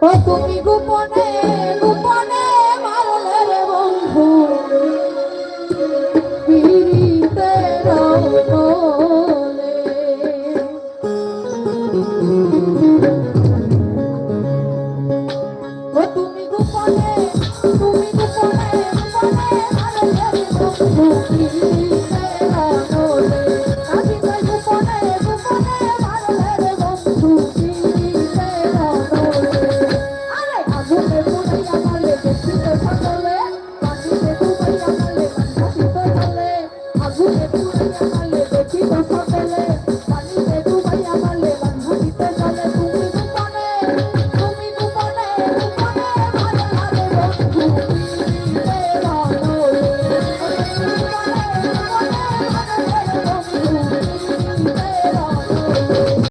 ও তুমি গোপনে গোপনে মারলে রে বন্ধু পীড়িতের বলে ও তুমি গোপনে গোপনে মারলে রে বন্ধু পীড়িতের বলে আমি তাই গোপনে গোপনে মারলে রে বন্ধু পীড়িতের বলে আগুনে পুড়াইয়া মারলে দেখতে সকলে পানিতে ডুবাইয়া মারলে কান্নাতে চলে আগুনে